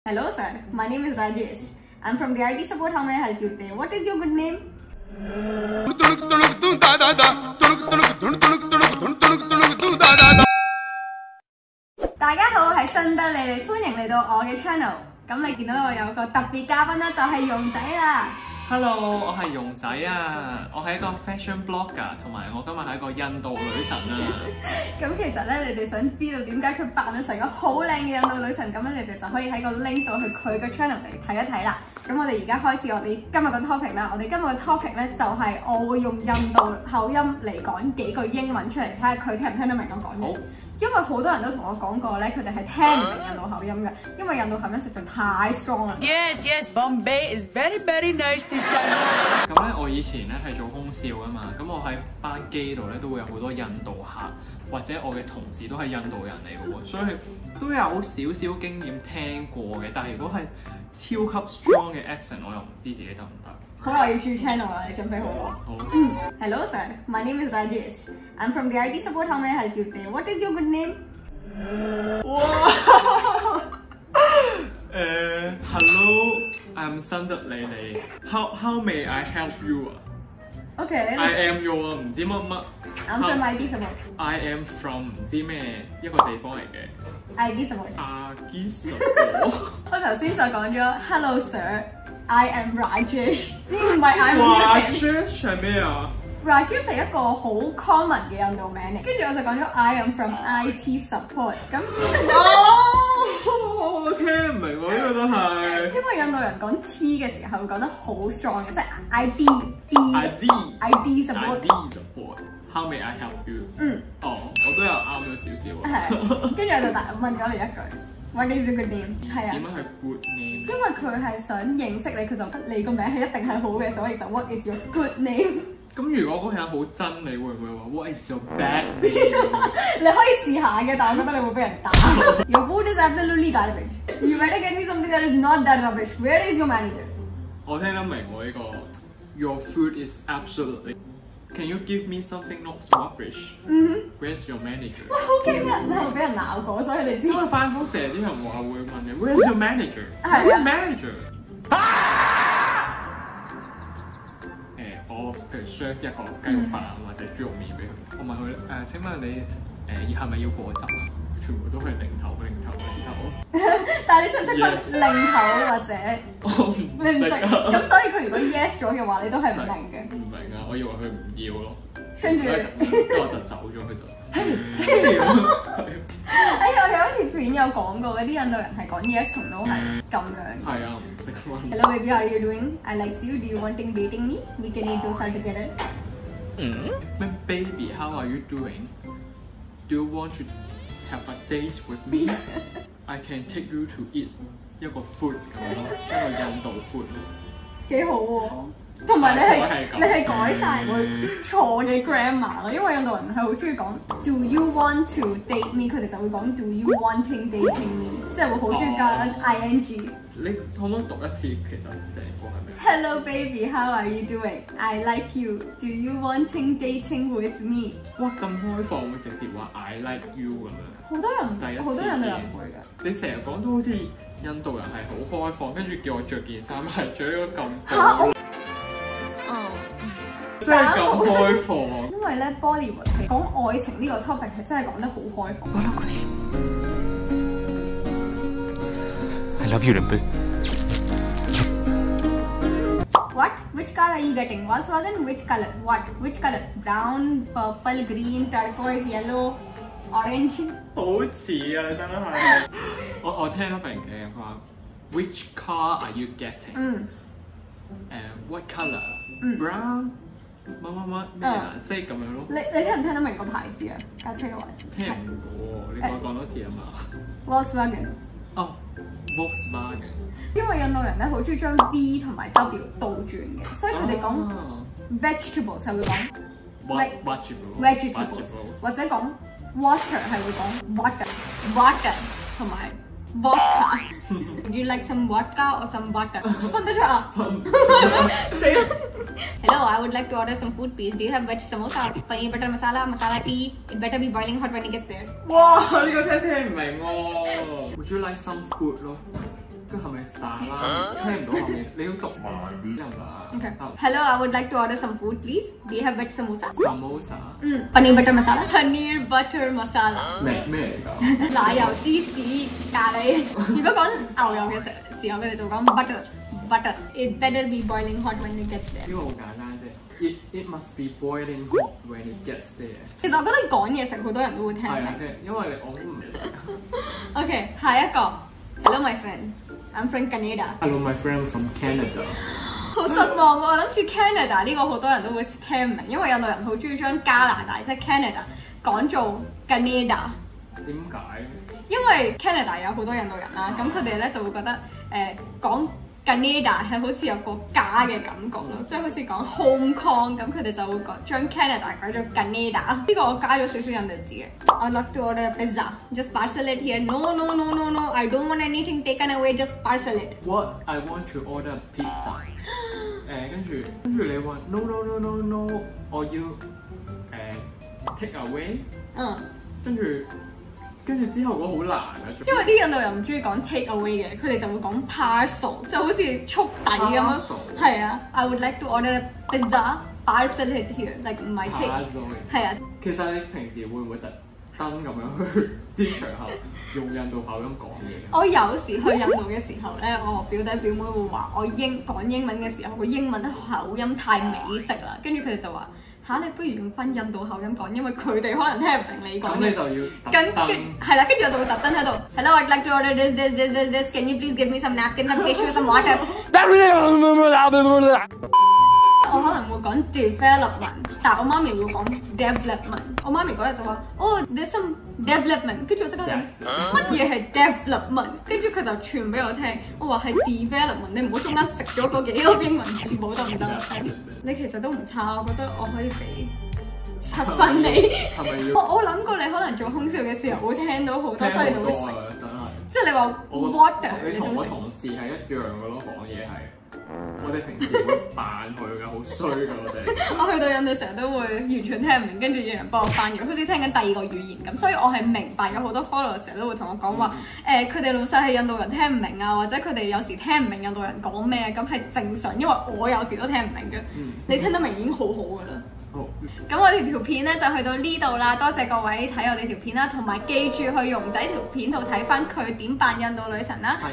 Hello sir, my name is Rajesh. I'm from the IT support. How may I help you today? What is your good name? 大家好，我係新德莉莉，歡迎嚟到我嘅 channel。咁你見到我有個特別嘉賓啦，就係容仔啦。Hello， 我係容仔啊，我係一個 fashion blogger， 同埋我今日係一個印度女神啊。咁其實咧，你哋想知道點解佢扮咗成個好靚嘅印度女神，咁樣你哋就可以喺個 link 度去佢個 channel 嚟睇一睇啦。咁我哋而家開始我哋今日個 topic 啦。我哋今日個 topic 咧就係我會用印度口音嚟講幾句英文出嚟，睇下佢聽唔聽得明我講嘢。因為好多人都同我講過咧，佢哋係聽唔明印度口音嘅，因為印度口音實在太 strong 啦。Yes, Bombay is very nice this time。咁咧，我以前咧係做空少噶嘛，咁我喺班機度咧都會有好多印度客，或者我嘅同事都係印度人嚟嘅喎，所以都有少少經驗聽過嘅。但係如果係超級 strong 嘅 accent， 我又唔知自己得唔得。好啦，我要轉 channel 啦，你準備好啦？好。Hello sir, my name is Rajesh. I'm from the IT support. How may I help you today? What is your good name? 哇！Hello, I'm 新德莉莉。How may I help you 啊 ？Okay, I am your 唔知乜乜。I'm from IT support. I am from 唔知咩一個地方嚟嘅。IT support. IT support。我頭先就講咗 Hello sir, I am Rajesh， 唔係 I'm Rajesh 係咩啊 ？Rajesh 係一個好 common 嘅印度名嚟，跟住我就講咗 I am from IT support。咁我聽唔明喎，呢個都係。因為印度人講 T 嘅時候會講得好 strong 嘅，即係 ID support。How may I help you？ 我都有啱咗少少。係，跟住我就問咗你一句。What is your good name？ 係啊。點樣係 good name？ 因為佢係想認識你，佢就覺得你個名係一定係好嘅，所以就 What is your good name？ 咁如果嗰個人好憎你，會唔會話 What is your bad name？ 你可以試下嘅，但我覺得你會俾人打。Your food is absolutely garbage. You better get me something that is not that rubbish. Where is your manager？ 我聽得明喎呢個。Your food is absolutely。Can you give me something not rubbish？ Where's your manager？ 哇，好驚啊！你係會俾人鬧過，所以你知。因為翻工成日啲人話會問你 Where's your manager？ 係 Where's manager？ 我譬如 serve 一個雞肉飯或者豬肉麵俾佢，我問佢請問你係咪要果汁啊？全部都係零頭。但係你識唔識分零頭或者？我唔識啊。咁所以佢如果 yes 咗嘅話，你都係唔明嘅。唔明啊！我以為佢唔要咯。跟住我就走咗，佢就。哎呀，我有一條片有講過嘅，啲印度人係講 yes 同 no 係咁樣。係啊，唔識分。Hello baby, how are you doing? I like you. Do you want to dating me? We can eat dosa together. Baby, how are you doing? Do you want to have a date with me? I can take you to eat 一個 food 咁樣咯，一個印度 food 咯。幾好喎！同埋你係改晒我錯嘅 grammar 咯，因為印度人係好中意講 Do you want to date me？ 佢哋就會講 Do you wanting dating me？ 即係會好中意加 ing。你可唔可以讀一次？其實成個係咩 ？Hello baby, how are you doing? I like you. Do you wanting dating with me？ 哇，咁開放會直接話 I like you 咁樣。好多人都會㗎。你成日講到好似印度人係好開放，跟住叫我着件衫係着呢個咁。真係咁開放。因為咧 Bollywood 係講愛情呢個 topic 係真係講得好開放。I love you, Dimple. What? Which car are you getting? Volkswagen? Which color? What? Which color? Brown, purple, green, turquoise, yellow, orange. 好似啊，你真係。我聽得明嘅，佢話 Which car are you getting? What color? Brown. 乜咩顏色咁樣咯？你聽唔聽得明個牌子啊？架車嘅牌子？聽唔到喎，你講多次啊嘛。Volkswagen。哦 ，Volkswagen。因為印度人咧好中意將 V 同埋 W 倒轉嘅，所以佢哋講 vegetables 係會講 vegetables， 或者講 water 係會講 water 同埋 vodka。Would you like some vodka or some butter？ 分得出啊？死啦！ Hello, I would like to order some food, please. Do you have veg samosa, paneer butter masala, masala tea? It better be boiling hot when it gets there. 哇，呢個聽唔明喎。Would you like some food 咯係咪沙拉？聽唔到後面，你要讀慢啲得唔得啊 ？Okay. Hello, I would like to order some food, please. Do you have veg samosa? Samosa. Paneer butter masala. Paneer butter masala. 咩嚟㗎？奶油芝士咖喱。如果講牛油嘅時候，佢哋就講 butter. It better be boiling hot when it gets there. 呢個好簡單啫。It must be boiling hot when it gets there。其實我覺得講嘢食好多人都會聽明。係啊，因為我都唔識。OK， 下一個。Hello my friend, I'm from Canada. Hello my friend from Canada. 好失望喎！我諗住 Canada 呢個好多人都會聽唔明，因為印度人好中意將加拿大即係 Canada 講做 Canada。點解？因為 Canada 有好多印度人啦，咁佢哋咧就會覺得講 Canada 係好似有個家嘅感覺咯，即係好似講 Hong Kong 咁，佢哋就會將 Canada 改做 Canada。呢個我加咗少少印度字嘅。I'd like to order a pizza. Just parcel it here. No. I don't want anything taken away. Just parcel it. What? I want to order pizza. 跟住你話 no， 我要take away。跟住之後嗰好難啊！因為啲印度人唔中意講 take away 嘅，佢哋就會講 parcel， 就好似速遞咁樣。係啊 ，I would like to order a pizza, parcel it here， like 唔係 take。係啊。其實你平時會唔會特登咁樣去啲場合用印度口音講嘢？我有時去印度嘅時候咧，我表弟表妹會話我講英文嘅時候，個英文口音太美式啦，跟住佢哋就話。你不如用翻印度口音講，因為佢哋可能聽唔明你講。咁你就要特登係啦，跟住我就會特登喺度 Hello, I'd like to order this. Can you please give me some napkins, some tissue, some water? 我可能會講 development， 但係我媽咪會講 development。我媽咪嗰日就話there's some development， 跟住我即刻諗乜嘢係 development， 跟住佢就傳俾我聽。我話係 development， 你唔好中間食咗嗰幾個英文字母得唔得？你其實都唔差，我覺得我可以俾7分你。我諗過你可能做空少嘅時候會聽到好多，所以你會食。真係。即係你話 water， 你同我同事係一樣嘅咯，講嘢係。我哋平時會扮佢㗎，好衰㗎我哋。我去到印度成日都會完全聽唔明，跟住有人幫我翻譯，好似聽緊第二個語言咁。所以我係明白有好多 follower 成日都會同我講話，佢哋老細係印度人聽唔明啊，或者佢哋有時聽唔明印度人講咩，咁係正常，因為我有時都聽唔明嘅。你聽得明已經好好㗎啦。好。咁我哋條片咧就去到呢度啦，多謝各位睇我哋條片啦，同埋記住去容仔條片度睇翻佢點扮印度女神啦。係啊。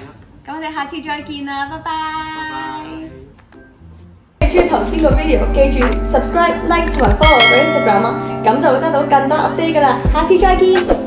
咁我哋下次再見啦，拜拜。記住頭先個 video， 記住 subscribe、like 同埋 follow 我嘅 Instagram 啊，咁就會得到更多 update 噶啦。下次再見。